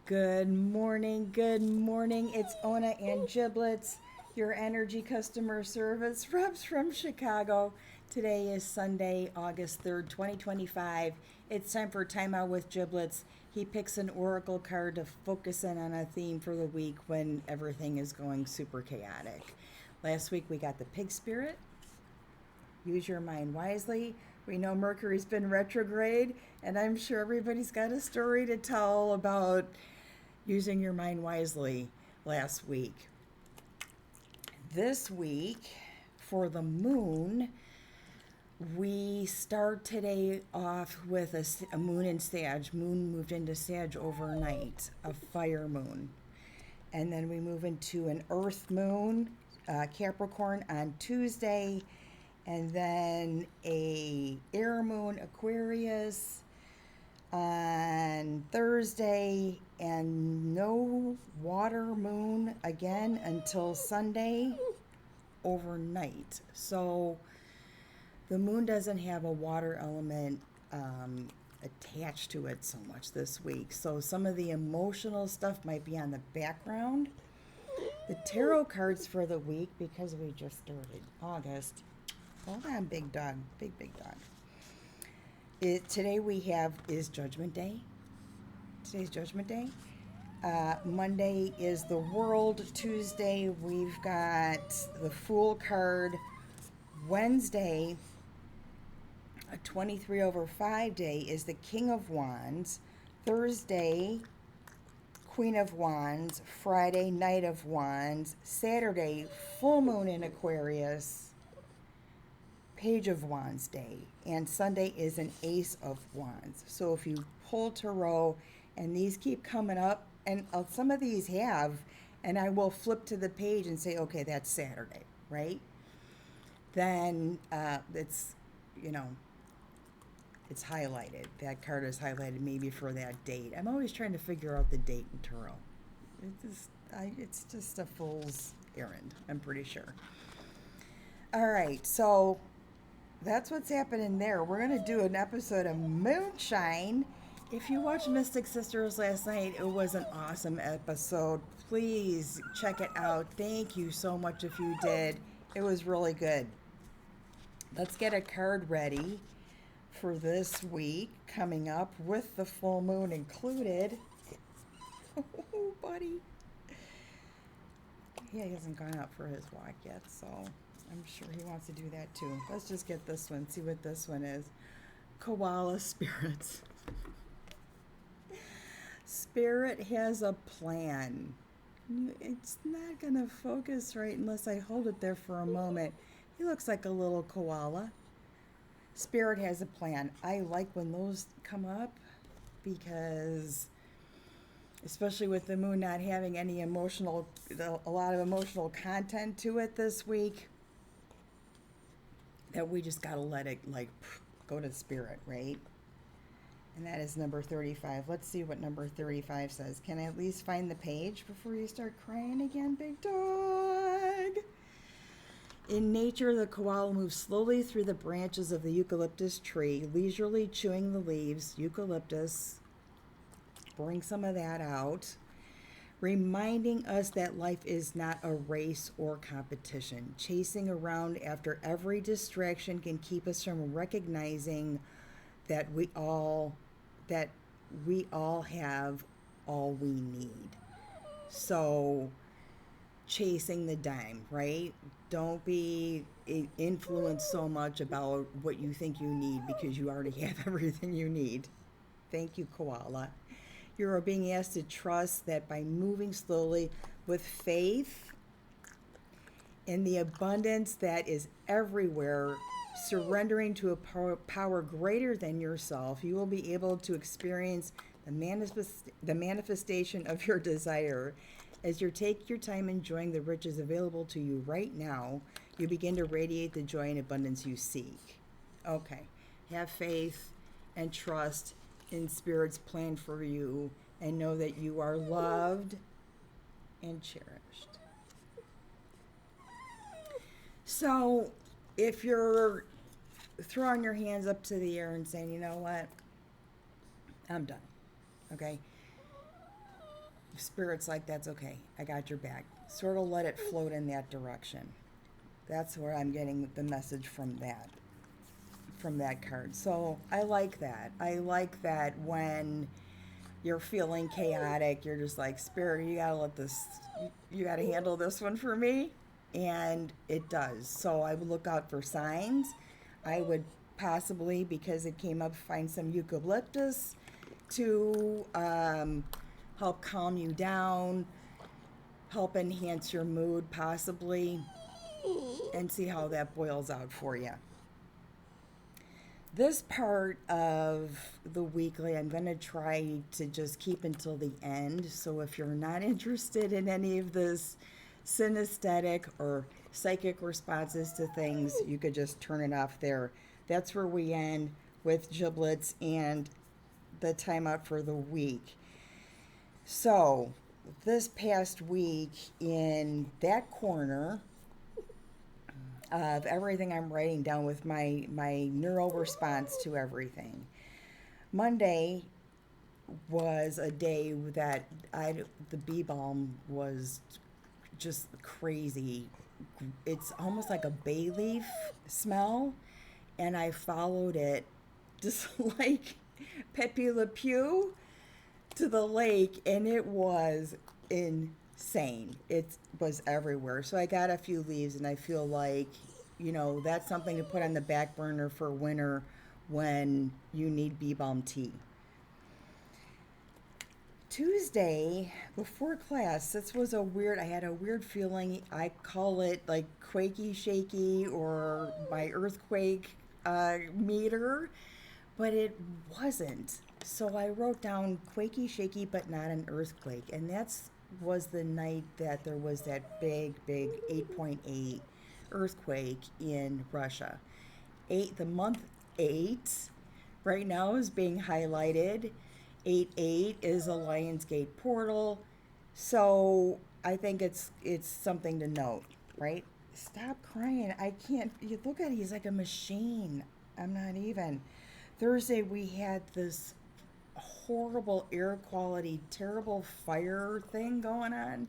Good morning, good morning. It's Ona and Giblets, your energy customer service reps from Chicago. Today is Sunday, August 3rd, 2025. It's time for Time Out with Giblets. He picks an oracle card to focus in on a theme for the week when everything is going super chaotic. Last week we got the pig spirit. Use your mind wisely. We know Mercury's been retrograde, and I'm sure everybody's got a story to tell about using your mind wisely last week. This week, for the moon, we start today off with a moon in Sag. Moon moved into Sag overnight, a fire moon. And then we move into an earth moon, Capricorn, on Tuesday. And then a air moon, Aquarius, on Thursday, and no water moon again until Sunday overnight. So the moon doesn't have a water element attached to it so much this week. So some of the emotional stuff might be on the background. The tarot cards for the week, because we just started August. Hold on, big dog. Big dog. Today we have is Judgment Day. Today's Judgment Day. Monday is the World. Tuesday we've got the Fool card. Wednesday, a 23 over 5 day, is the King of Wands. Thursday, Queen of Wands. Friday, Knight of Wands. Saturday, full moon in Aquarius. Page of Wands day, and Sunday is an Ace of Wands. So if you pull tarot and these keep coming up, and some of these have, and I will flip to the page and say, okay, that's Saturday, right? Then it's, it's highlighted. That card is highlighted maybe for that date. I'm always trying to figure out the date in tarot. It's just a fool's errand, I'm pretty sure. All right, so that's what's happening there. We're going to do an episode of Moonshine. If you watched Mystic Sisters last night, it was an awesome episode. Please check it out. Thank you so much if you did. It was really good. Let's get a card ready for this week coming up with the full moon included. Oh, buddy. He hasn't gone out for his walk yet, so I'm sure he wants to do that too. Let's just get this one, see what this one is. Koala spirits. Spirit has a plan. It's not going to focus right unless I hold it there for a moment. He looks like a little koala. Spirit has a plan. I like when those come up because, especially with the moon not having any a lot of emotional content to it this week, that we just got to let it go to spirit, right? And that is number 35. Let's see what number 35 says. Can I at least find the page before you start crying again, big dog? In nature, the koala moves slowly through the branches of the eucalyptus tree, leisurely chewing the leaves. Eucalyptus, bring some of that out, reminding us that life is not a race or competition. Chasing around after every distraction can keep us from recognizing that we all have all we need. So chasing the dime, right? Don't be influenced so much about what you think you need because you already have everything you need. Thank you, koala. You are being asked to trust that by moving slowly with faith in the abundance that is everywhere, surrendering to a power greater than yourself, you will be able to experience the manifestation of your desire. As you take your time enjoying the riches available to you right now, you begin to radiate the joy and abundance you seek. Okay, have faith and trust in Spirit's plan for you, and know that you are loved and cherished. So if you're throwing your hands up to the air and saying, you know what, I'm done, okay, Spirit's like, that's okay. I got your back. Sort of let it float in that direction. That's where I'm getting the message from that card. So I like that. I like that when you're feeling chaotic, you're just like, Spirit, you gotta let this, you gotta handle this one for me. And it does. So I would look out for signs. I would possibly, because it came up, find some eucalyptus to help calm you down, help enhance your mood, possibly, and see how that boils out for you. This part of the weekly, I'm going to try to just keep until the end. So if you're not interested in any of this synesthetic or psychic responses to things, you could just turn it off there. That's where we end with Giblets and the timeout for the week. So this past week in that corner of everything I'm writing down with my neural response to everything. Monday was a day that the bee balm was just crazy. It's almost like a bay leaf smell, and I followed it just like Pepe Le Pew to the lake, and it was insane. It was everywhere. So I got a few leaves, and I feel like, that's something to put on the back burner for winter when you need bee balm tea. Tuesday, before class, I had a weird feeling. I call it like quakey, shaky, or my earthquake meter, but it wasn't. So I wrote down quakey, shaky, but not an earthquake. And was the night that there was that big 8.8 earthquake in Russia. The month 8 right now is being highlighted. 8/8 is a Lionsgate portal. So I think it's something to note, right? Stop crying. I can't. You look at it, he's like a machine. I'm not even. Thursday we had this horrible air quality, terrible fire thing going on.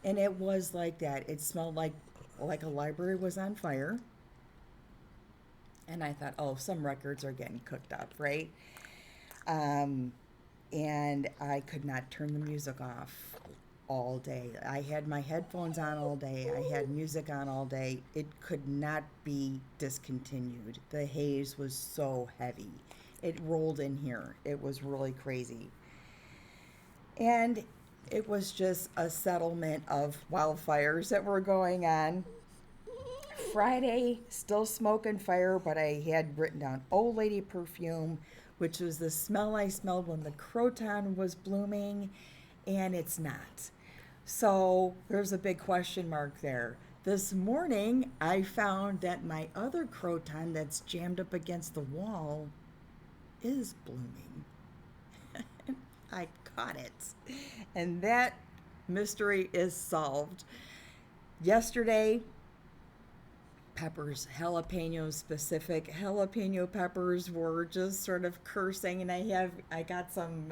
And it was like that. It smelled like a library was on fire. And I thought, oh, some records are getting cooked up, right? And I could not turn the music off all day. I had my headphones on all day. I had music on all day. It could not be discontinued. The haze was so heavy. It rolled in here. It was really crazy. And it was just a settlement of wildfires that were going on. Friday, still smoke and fire, but I had written down Old Lady perfume, which was the smell I smelled when the croton was blooming, and it's not. So there's a big question mark there. This morning, I found that my other croton that's jammed up against the wall is blooming. I caught it. And that mystery is solved. Yesterday, peppers, jalapeno specific. Jalapeno peppers were just sort of cursing, and I got some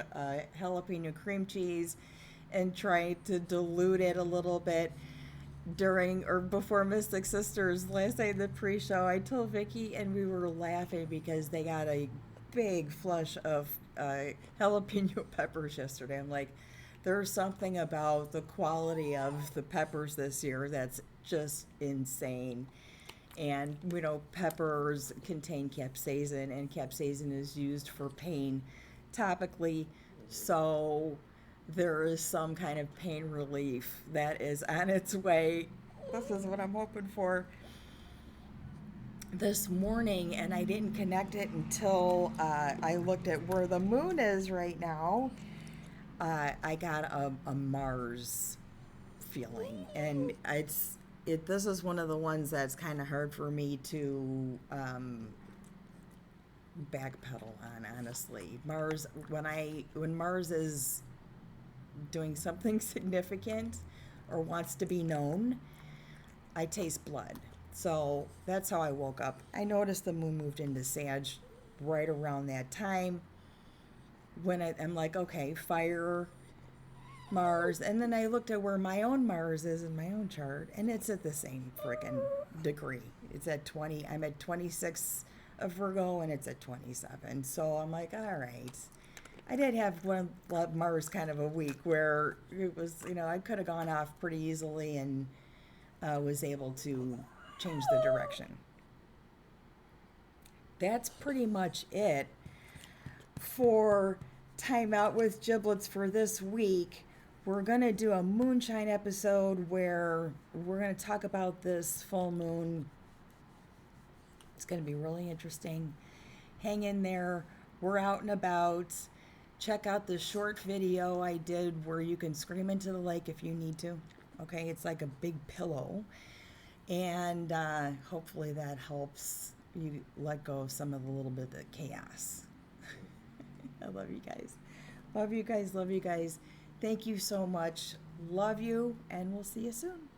jalapeno cream cheese and tried to dilute it a little bit during or before Mystic Sisters last night in the pre-show. I told Vicky, and we were laughing because they got a big flush of jalapeno peppers yesterday. I'm like, there's something about the quality of the peppers this year that's just insane. And peppers contain capsaicin, and capsaicin is used for pain topically. So there is some kind of pain relief that is on its way. This is what I'm hoping for. This morning, and I didn't connect it until I looked at where the moon is right now. I got a Mars feeling, and this is one of the ones that's kind of hard for me to backpedal on, honestly. Mars, when Mars is doing something significant or wants to be known, I taste blood. So that's how I woke up. I noticed the moon moved into Sag right around that time when I'm like, okay, fire Mars, and then I looked at where my own Mars is in my own chart, and it's at the same freaking degree. It's at 20. I'm at 26 of Virgo, and it's at 27. So I'm like, all right. I did have one Mars kind of a week where it was, I could have gone off pretty easily and was able to change the direction. That's pretty much it for Time Out with Giblets for this week. We're going to do a moonshine episode where we're going to talk about this full moon. It's going to be really interesting. Hang in there. We're out and about. Check out the short video I did where you can scream into the lake if you need to. Okay, it's like a big pillow. And hopefully that helps you let go of some of the little bit of the chaos. I love you guys. Love you guys. Love you guys. Thank you so much. Love you, and we'll see you soon.